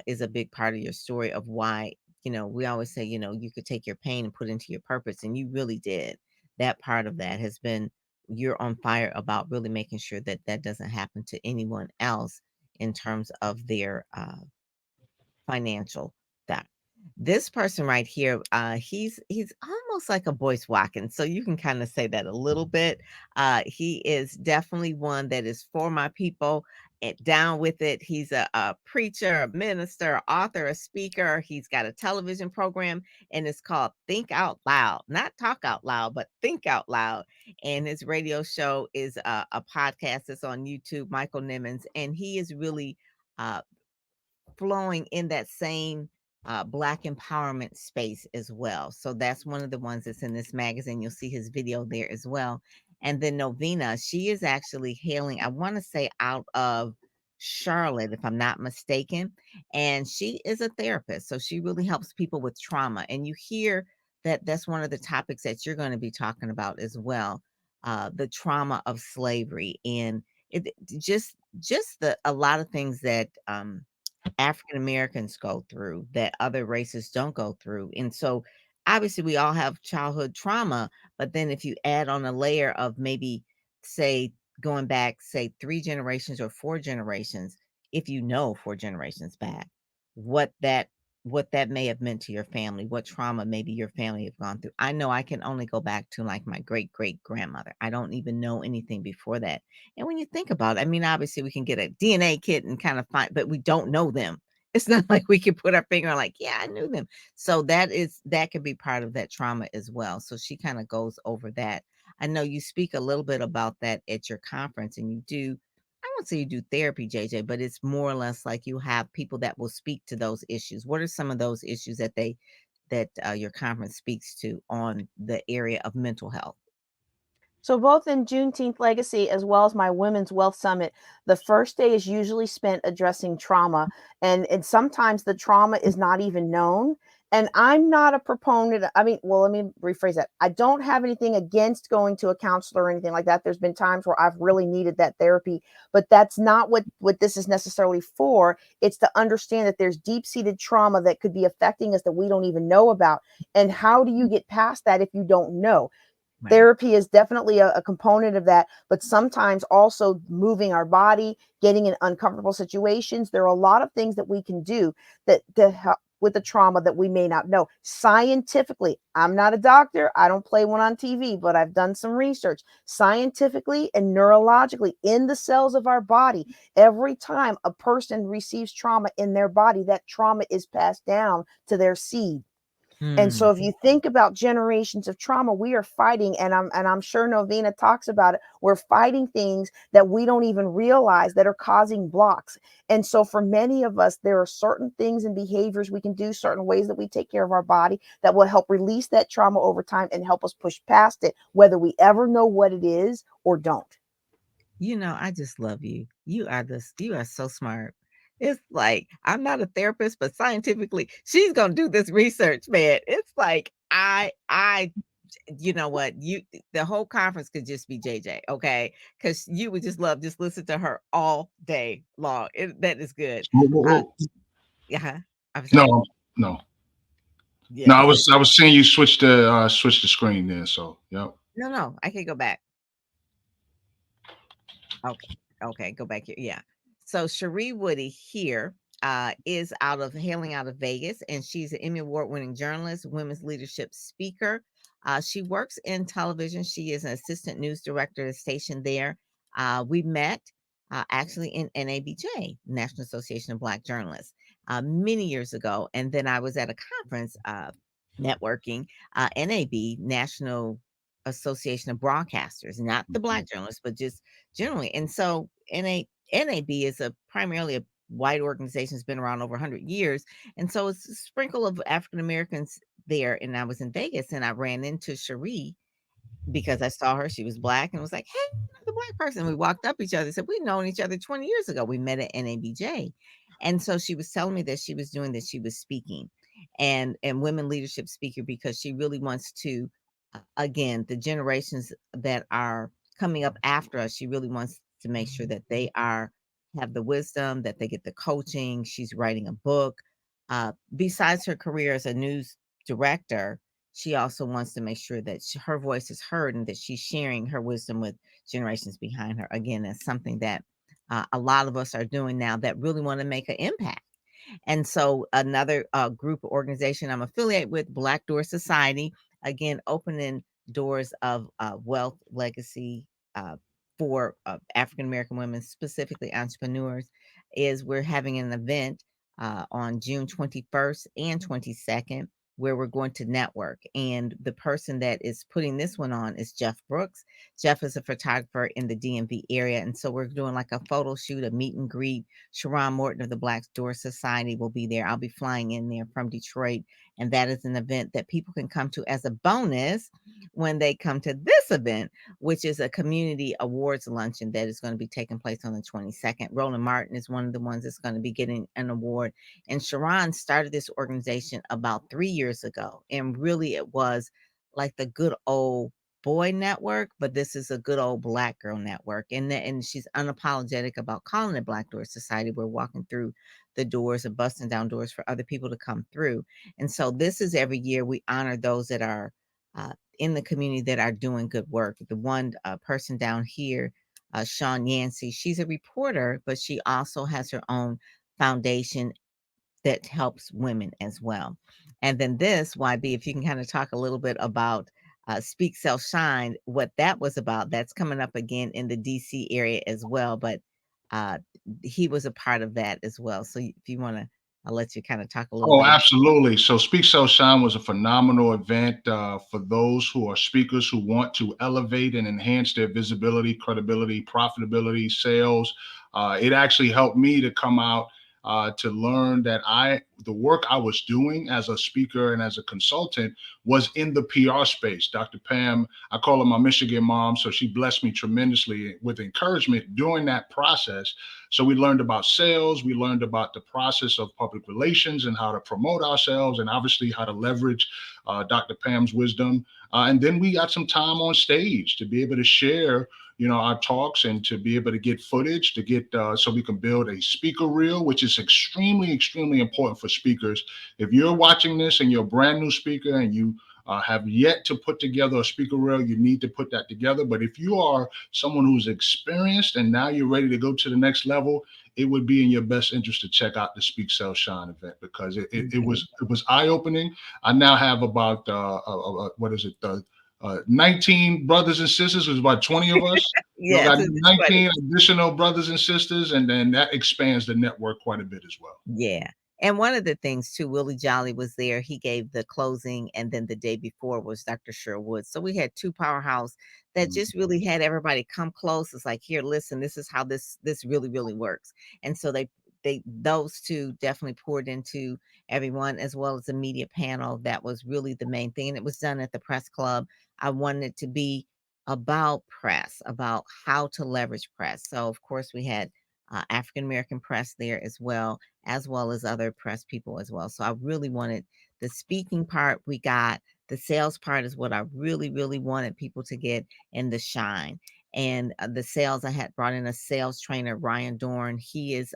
is a big part of your story of why, we always say, you could take your pain and put it into your purpose, and you really did. That part of that has been you're on fire about really making sure that that doesn't happen to anyone else in terms of their financial that this person right here, he's almost like a Boyce Watkins, so you can kind of say that a little bit. He is definitely one that is for my people and down with it. He's a preacher, a minister, author, a speaker. He's got a television program, and it's called Think Out Loud, not Talk Out Loud, but Think Out Loud. And his radio show is a podcast that's on YouTube, Michael Nimmons, and he is really uh, flowing in that same black empowerment space as well. So that's one of the ones that's in this magazine. You'll see his video there as well. And then Novena, she is actually hailing, I want to say out of Charlotte, if I'm not mistaken. And she is a therapist. So she really helps people with trauma. And you hear that that's one of the topics that you're going to be talking about as well. The trauma of slavery and it just the a lot of things that African Americans go through that other races don't go through. And so obviously we all have childhood trauma, but then if you add on a layer of maybe say going back say 3 generations or 4 generations, if you know 4 generations back, what that what that may have meant to your family, what trauma maybe your family have gone through. I know I can only go back to like my great great grandmother. I don't even know anything before that. And when you think about it, I mean, obviously we can get a DNA kit and kind of find, but we don't know them. It's not like we can put our finger on like, yeah, I knew them. So that could be part of that trauma as well. So she kind of goes over that. I know you speak a little bit about that at your conference, and you do, I won't say you do therapy, JJ, but it's more or less like you have people that will speak to those issues. What are some of those issues that your conference speaks to on the area of mental health? So both in Juneteenth Legacy as well as my Women's Wealth Summit, the first day is usually spent addressing trauma, and sometimes the trauma is not even known. And I'm not a proponent. I mean, well, let me rephrase that. I don't have anything against going to a counselor or anything like that. There's been times where I've really needed that therapy, but that's not what this is necessarily for. It's to understand that there's deep-seated trauma that could be affecting us that we don't even know about. And how do you get past that if you don't know? Right. Therapy is definitely a component of that, but sometimes also moving our body, getting in uncomfortable situations. There are a lot of things that we can do that to help with the trauma that we may not know. Scientifically, I'm not a doctor, I don't play one on TV, but I've done some research. Scientifically and neurologically, in the cells of our body, every time a person receives trauma in their body, that trauma is passed down to their seed. And Mm. so if you think about generations of trauma, we are fighting, and I'm sure Novena talks about it. We're fighting things that we don't even realize that are causing blocks. And so for many of us, there are certain things and behaviors we can do, certain ways that we take care of our body that will help release that trauma over time and help us push past it, whether we ever know what it is or don't. I just love you. You are so smart. It's like I'm not a therapist, but scientifically, she's gonna do this research, man. It's like you know what? The whole conference could just be JJ, okay? Because you would just love just listen to her all day long. That is good. Whoa, whoa, Uh, whoa. yeah. I'm sorry. No, no, Yeah, no. I go ahead. was I was saying you switch the screen there. So yep. No, no, I can go back. Okay. Okay, go back here. Yeah. So Cherie Woody here is hailing out of Vegas, and she's an Emmy Award winning journalist, women's leadership speaker. She works in television. She is an assistant news director at the station there. We met actually in NABJ, National Association of Black Journalists, many years ago. And then I was at a conference networking, NAB, National Association of Broadcasters, not the Black journalists, but just generally. And so NAB is a primarily a white organization that's been around over 100 years. And so it's a sprinkle of African Americans there. And I was in Vegas and I ran into Cherie because I saw her. She was black and was like, "Hey, another black person." We walked up each other, said, "We've known each other 20 years ago. We met at NABJ." And so she was telling me that she was doing this, she was speaking and women leadership speaker because she really wants to again, the generations that are coming up after us, she really wants to make sure that they are have the wisdom, that they get the coaching. She's writing a book. Besides her career as a news director, she also wants to make sure that her voice is heard and that she's sharing her wisdom with generations behind her. Again, that's something that a lot of us are doing now that really want to make an impact. And so another group organization I'm affiliated with, Black Door Society, again, opening doors of wealth legacy for African American women, specifically entrepreneurs, is we're having an event on June 21st and 22nd where we're going to network. And the person that is putting this one on is Jeff Brooks. Jeff is a photographer in the DMV area. And so we're doing like a photo shoot, a meet and greet. Sharon Morton of the Black Door Society will be there. I'll be flying in there from Detroit. And that is an event that people can come to as a bonus when they come to this event, which is a community awards luncheon that is going to be taking place on the 22nd. Roland Martin is one of the ones that's going to be getting an award. And Sharon started this organization about 3 years ago. And really, it was like the good old boy network, but this is a good old black girl network. And she's unapologetic about calling it Black Door Society. We're walking through the doors and busting down doors for other people to come through. And so this is every year we honor those that are in the community that are doing good work. The one person down here, Sean Yancey, she's a reporter, but she also has her own foundation that helps women as well. And then this, YB, if you can kind of talk a little bit about Speak Sell Shine, what that was about, that's coming up again in the DC area as well. But uh, he was a part of that as well. So if you want to I'll let you kind of talk a little Oh, bit about. absolutely. So Speak Sell Shine was a phenomenal event for those who are speakers who want to elevate and enhance their visibility, credibility, profitability, sales. It actually helped me to come out to learn that the work I was doing as a speaker and as a consultant was in the PR space. Dr. Pam, I call her my Michigan mom, so she blessed me tremendously with encouragement during that process. So we learned about sales, we learned about the process of public relations and how to promote ourselves, and obviously how to leverage Dr. Pam's wisdom. And then we got some time on stage to be able to share, our talks and to be able to get footage to get so we can build a speaker reel, which is extremely, extremely important for speakers. If you're watching this and you're a brand new speaker and you have yet to put together a speaker reel, you need to put that together. But if you are someone who's experienced and now you're ready to go to the next level, it would be in your best interest to check out the Speak Sell Shine event because Mhm. it was eye opening. I now have about what is it 19 brothers and sisters. There's about 20 of us. I Yes, got in the 20s. 19 additional brothers and sisters, and then that expands the network quite a bit as well. Yeah. And one of the things too, Willie Jolly was there. He gave the closing, and then the day before was Dr. Sherwood. So we had two powerhouse that Mhm. just really had everybody come close. It's like, here, listen, this is how this really, really works. And so they those two definitely poured into everyone, as well as the media panel. That was really the main thing. And it was done at the press club. I wanted it to be about press, about how to leverage press. So of course we had African American press there as well as other press people as well. So I really wanted the speaking part we got. The sales part is what I really, really wanted people to get in the shine. And the sales, I had brought in a sales trainer, Ryan Dorn. He is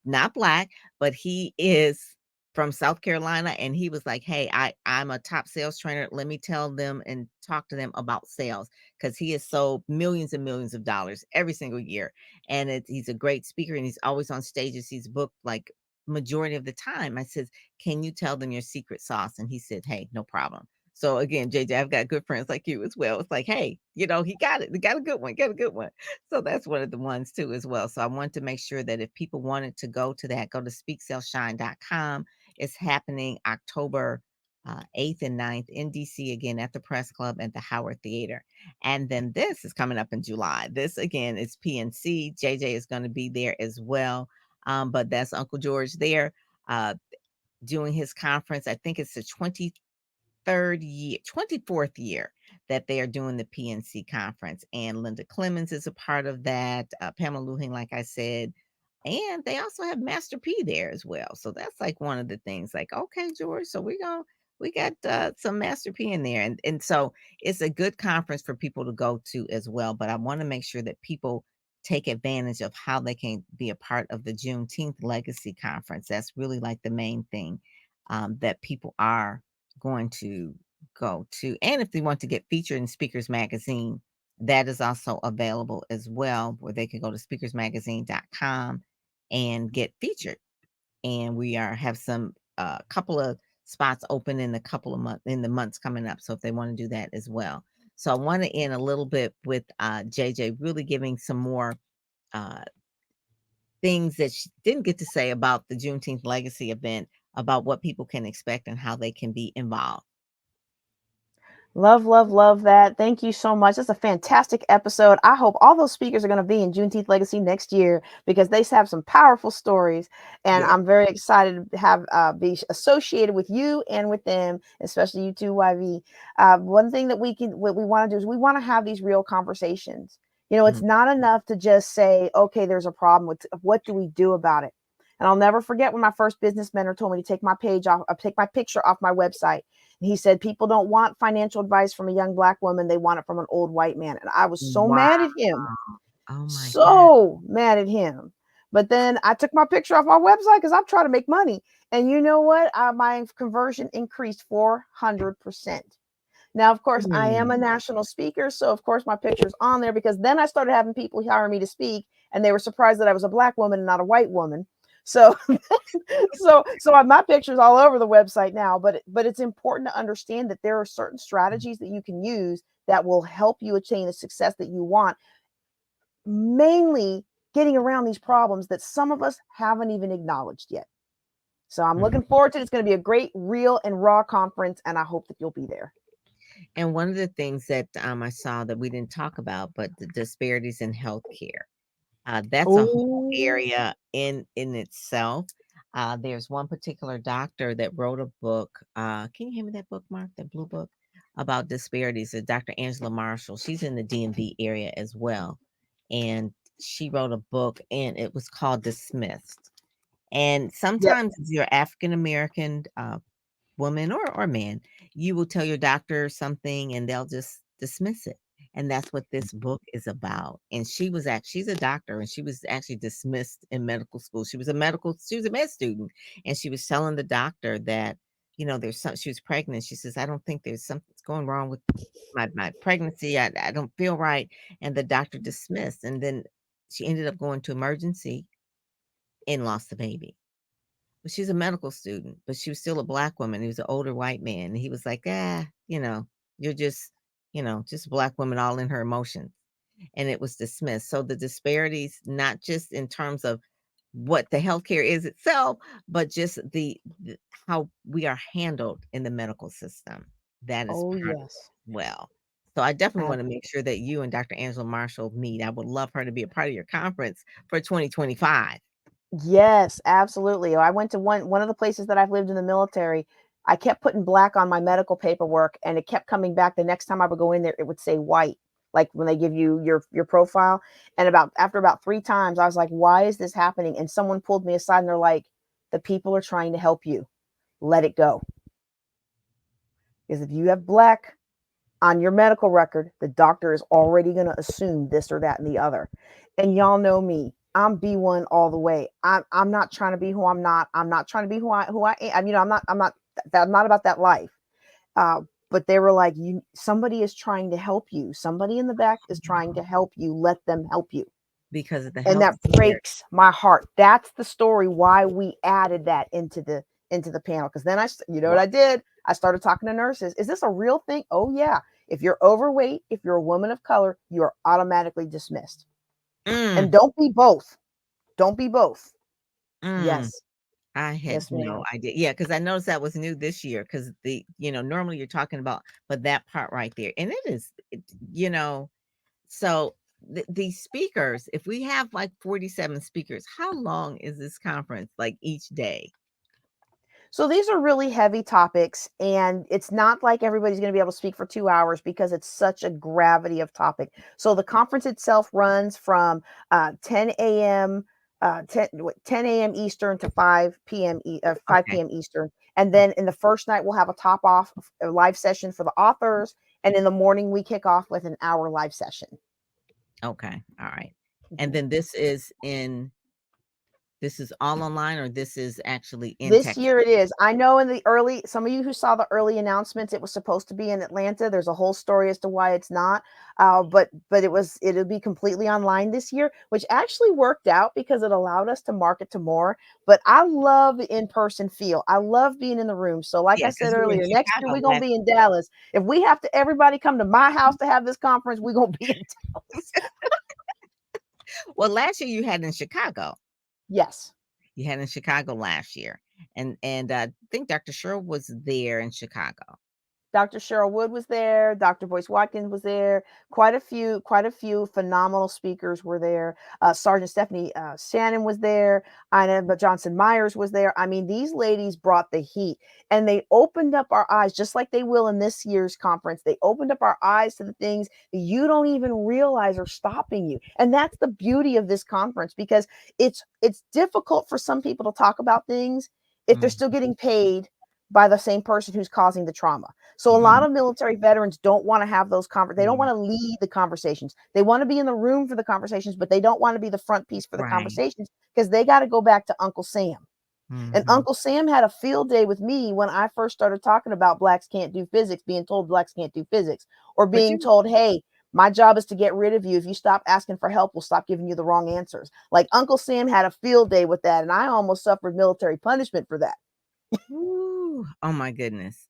not black, but he is from South Carolina. And he was like, hey, I'm a top sales trainer. Let me tell them and talk to them about sales, because he has sold millions and millions of dollars every single year. And he's a great speaker, and he's always on stages. He's booked like majority of the time. I said, can you tell them your secret sauce? And he said, hey, no problem. So again, JJ, I've got good friends like you as well. It's like, hey, he got it. He got a good one. Got a good one. So that's one of the ones too as well. So I want to make sure that if people wanted to go to that, go to speaksellshine.com. It's happening October 8th and 9th in DC, again at the Press Club at the Howard Theater. And then this is coming up in July. This again is PNC. JJ is going to be there as well. But that's Uncle George there doing his conference. I think it's the 24th year that they are doing the PNC conference. And Linda Clemens is a part of that. Pamela Luhing, like I said. And they also have Master P there as well. So that's like one of the things like, okay, George, so we got some Master P in there. And so it's a good conference for people to go to as well. But I want to make sure that people take advantage of how they can be a part of the Juneteenth Legacy Conference. That's really like the main thing that people are going to go to. And if they want to get featured in Speakers Magazine, that is also available as well, where they can go to speakersmagazine.com and get featured. And we are have some couple of spots open in a couple of months in the months coming up. So if they want to do that as well. So I want to end a little bit with JJ really giving some more uh, things that she didn't get to say about the Juneteenth Legacy event, about what people can expect and how they can be involved. Love, love, love that. Thank you so much. That's a fantastic episode. I hope all those speakers are going to be in Juneteenth Legacy next year because they have some powerful stories. And Yeah. I'm very excited to have be associated with you and with them, especially you too, YV. One thing that what we want to do is we want to have these real conversations. It's Mm. not enough to just say, okay, there's a problem. What do we do about it? And I'll never forget when my first business mentor told me to take my picture off my website. He said people don't want financial advice from a young black woman. They want it from an old white man. And I was so Wow. mad at him, Oh my god. so mad at him. But then I took my picture off my website because I'm trying to make money. And you know what? My conversion increased 400%. Now, of course, I am a Mm. national speaker. So, of course, my picture's on there because then I started having people hire me to speak and they were surprised that I was a black woman and not a white woman. So, my picture's all over the website now, but it's important to understand that there are certain strategies that you can use that will help you attain the success that you want, mainly getting around these problems that some of us haven't even acknowledged yet. So I'm Mhm. looking forward to it. It's going to be a great, real, and raw conference, and I hope that you'll be there. And one of the things that I saw that we didn't talk about, but the disparities in healthcare. That's a whole Oh, area in itself. There's one particular doctor that wrote a book. Can you hand me that book, Mark? That blue book about disparities. Dr. Angela Marshall. She's in the DMV area as well, and she wrote a book, and it was called Dismissed. And yep. sometimes, if you're African American woman or man, you will tell your doctor something and they'll just dismiss it. And that's what this book is about. And she's a doctor and she was actually dismissed in medical school. She was a med student and she was telling the doctor that, there's some she was pregnant. She says, I don't think there's something's going wrong with my pregnancy. I don't feel right. And the doctor dismissed. And then she ended up going to emergency and lost the baby. But she's a medical student, but she was still a black woman. He was an older white man. And he was like, you're just, just a black woman all in her emotions. And it was dismissed. So the disparities, not just in terms of what the healthcare is itself, but just the how we are handled in the medical system. That is Oh, part of yes. it as well. So I definitely want to Ab- make sure that you and Dr. Angela Marshall meet. I would love her to be a part of your conference for 2025. Yes, absolutely. I went to one of the places that I've lived in the military. I kept putting black on my medical paperwork, and it kept coming back. The next time I would go in there, it would say white, like when they give you your profile. And after about 3 times, I was like, "Why is this happening?" And someone pulled me aside, and they're like, "The people are trying to help you. Let it go." Because if you have black on your medical record, the doctor is already going to assume this or that and the other. And y'all know me. I'm B1 all the way. I'm not trying to be who I'm not. I'm not trying to be who I am. I'm not about that life. Uh, but they were like, you somebody is trying to help you. Somebody in the back is trying to help you. Let them help you. Because of the And health that breaks my heart. That's the story why we added that into the panel. Because then you know what Wow. I did? I started talking to nurses. Is this a real thing? Oh yeah. If you're overweight, if you're a woman of color, you are automatically dismissed. And Mm, don't be both. Don't be both. mm. Yes. I had Yes, no ma'am. idea. Yeah, because I noticed that was new this year. Because normally you're talking about, but that part right there, and you know, so these speakers, if we have like 47 speakers, how long is this conference? Like each day? So these are really heavy topics, and it's not like everybody's going to be able to speak for 2 hours because it's such a gravity of topic. So the conference itself runs from 10 a.m. 10 a.m. Eastern to 5 Okay. p.m. Eastern, and Oh, then in the first night we'll have a top off a live session for the authors, and in the morning we kick off with an hour live session. okay. All right. And Mhm. then this is all online, or this is actually in This Texas? year it is. I know some of you who saw the early announcements, it was supposed to be in Atlanta. There's a whole story as to why it's not. But it'll be completely online this year, which actually worked out because it allowed us to market to more. But I love the in-person feel. I love being in the room. So like I Yeah, said because you were in earlier, next year Chicago we're gonna last. be in Dallas. If we have to everybody come to my house to have this conference, we're gonna be in Dallas. Well, last year you had in Chicago. Yes. You had in Chicago last year, and I think Dr. Sherrill was there in Chicago. Dr. Cheryl Wood was there. Dr. Boyce Watkins was there. Quite a few phenomenal speakers were there. Sergeant Stephanie Shannon was there. Ina Johnson Myers was there. I mean, these ladies brought the heat, and they opened up our eyes, just like they will in this year's conference. They opened up our eyes to the things that you don't even realize are stopping you, and that's the beauty of this conference because it's difficult for some people to talk about things if they're Mm, still getting paid by the same person who's causing the trauma. So a lot mhm, of military veterans don't want to have those they don't mm, want to lead the conversations. They want to be in the room for the conversations, but they don't want to be the front piece for the right. conversations because they got to go back to Uncle Sam. And Mhm. Uncle Sam had a field day with me when I first started talking about blacks can't do physics, being told blacks can't do physics, or But being you told, hey, my job is to get rid of you. If you stop asking for help, we'll stop giving you the wrong answers. Like Uncle Sam had a field day with that, and I almost suffered military punishment for that. Ooh, oh my goodness.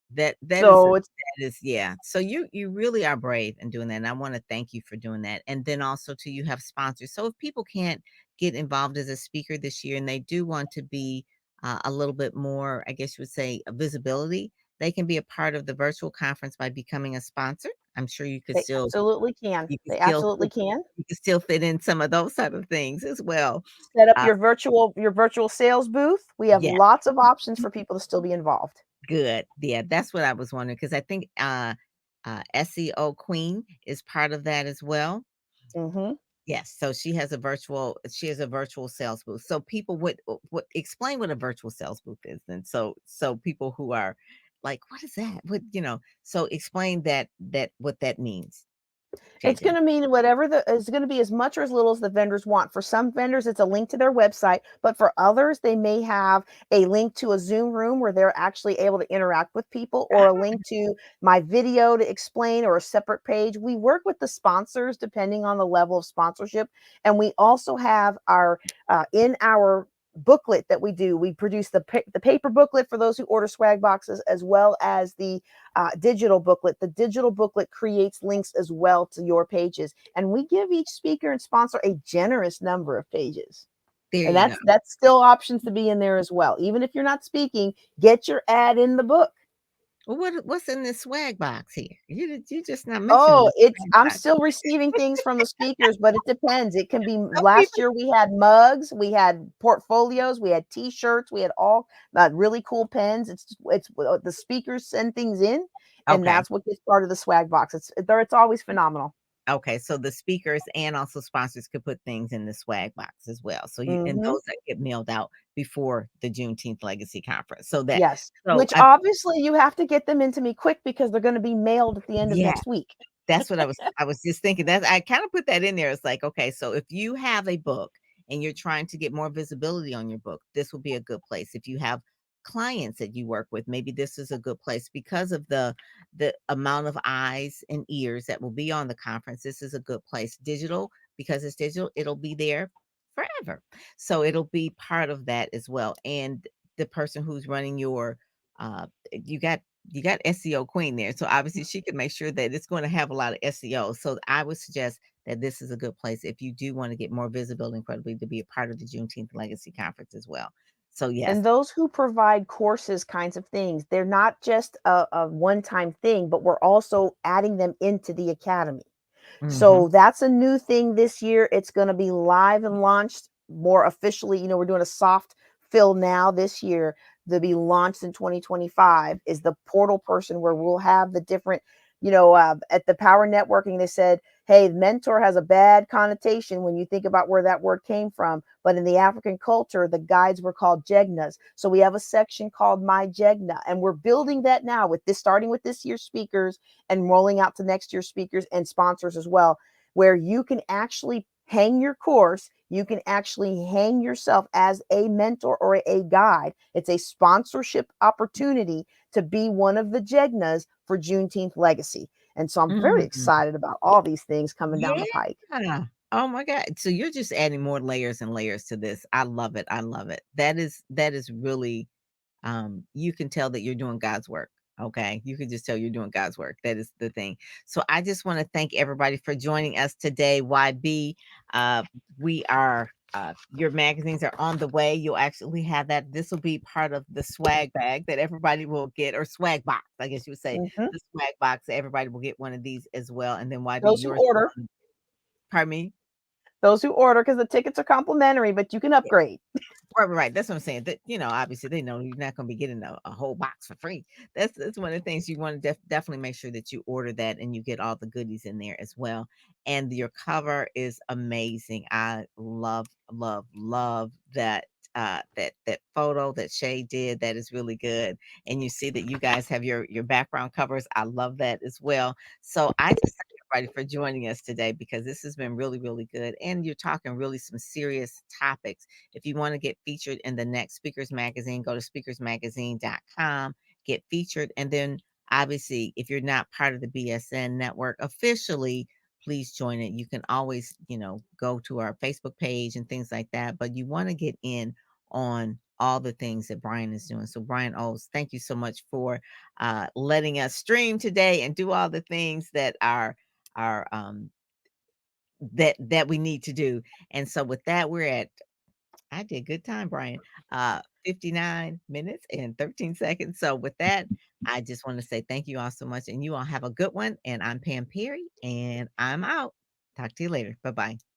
So it's That is, yeah. So you really are brave in doing that, and I wanna thank you for doing that, and then also too, you have sponsors. So if people can't get involved as a speaker this year and they do want to be a little bit more, I guess you would say, visibility, they can be a part of the virtual conference by becoming a sponsor. I'm sure They absolutely can. you can They still absolutely fit can. you can still fit in some of those type of things as well. Set up Uh, your virtual sales booth. We have yeah, lots of options for people to still be involved. good. Yeah, that's what I was wondering because I think SEO Queen is part of that as well. Mhm. Yes, so she has a virtual sales booth. So people would explain what a virtual sales booth is, and so people who are like, what is that? What So explain that what that means, It's JJ. gonna mean whatever it's gonna be as much or as little as the vendors want. For some vendors, it's a link to their website, but for others, they may have a link to a Zoom room where they're actually able to interact with people, or a link to my video to explain, or a separate page. We work with the sponsors depending on the level of sponsorship, and we also have our in our booklet that we do. We produce the paper booklet for those who order swag boxes, as well as the digital booklet. The digital booklet creates links as well to your pages, and we give each speaker and sponsor a generous number of pages. There And you go. that's still options to be in there as well. Even if you're not speaking, get your ad in the book. Well, what's in this swag box here? You just not mentioning Oh, the it's swag I'm box. still receiving things from the speakers, but it depends. It can be Some last people year we had mugs, we had portfolios, we had t-shirts, we had all really cool pens. It's the speakers send things in, and okay. that's what gets part of the swag box. It's always phenomenal. Okay, so the speakers and also sponsors could put things in the swag box as well. So you and Mhm. those that get mailed out before the Juneteenth Legacy Conference. Yes, So which I obviously you have to get them into me quick because they're gonna be mailed at the end of yeah. next week. That's what I was just thinking that I kind of put that in there. It's like, okay, so if you have a book and you're trying to get more visibility on your book, this will be a good place. If you have clients that you work with, maybe this is a good place because of the amount of eyes and ears that will be on the conference. This is a good place. Digital, because it's digital, it'll be there forever. So it'll be part of that as well. And the person who's running your you got you got SEO queen there. So obviously she can make sure that it's going to have a lot of SEO. So I would suggest that this is a good place if you do want to get more visibility and credibility to be a part of the Juneteenth Legacy Conference as well. So yes. And those who provide courses kinds of things, they're not just a one-time thing, but we're also adding them into the academy. Hmm. So that's a new thing this year. It's going to be live and launched more officially. We're doing a soft fill now this year to be launched in 2025 is the portal person where we'll have the different, at the Power Networking, they said, hey, mentor has a bad connotation when you think about where that word came from. But in the African culture, the guides were called jegnas. So we have a section called My Jegna, and we're building that now with this, starting with this year's speakers and rolling out to next year's speakers and sponsors as well, where you can actually hang your course. You can actually hang yourself as a mentor or a guide. It's a sponsorship opportunity to be one of the Jegnas for Juneteenth Legacy. And so I'm very Hmm. excited about all these things coming down Yeah. the pike. Oh my God. So you're just adding more layers and layers to this. I love it. I love it. That is really you can tell that you're doing God's work. Okay. You can just tell you're doing God's work. That is the thing. So I just want to thank everybody for joining us today. YB, uh, we are, your magazines are on the way. You'll actually have that. This will be part of the swag bag that everybody will get, or swag box, I guess you would say. Mhm. The swag box. Everybody will get one of these as well. And then YB, Those who yours. order, Pardon me. because the tickets are complimentary, but you can upgrade. Right, right, right. That's what I'm saying. That obviously they know you're not going to be getting a whole box for free. That's one of the things you want to definitely make sure that you order that and you get all the goodies in there as well. And your cover is amazing. I love, love, love that that photo that Shay did. That is really good. And you see that you guys have your background covers. I love that as well. So I just thank everybody for joining us today because this has been really, really good. And you're talking really some serious topics. If you want to get featured in the next Speakers Magazine, go to speakersmagazine.com, get featured. And then obviously, if you're not part of the BSN network officially, please join it. You can always, go to our Facebook page and things like that. But you want to get in on all the things that Brian is doing. So Brian Oles, thank you so much for letting us stream today and do all the things that are that we need to do. And so with that, we're at I did good time, Brian. 59 minutes and 13 seconds. So with that, I just want to say thank you all so much, and you all have a good one. And I'm Pam Perry, and I'm out. Talk to you later. Bye bye.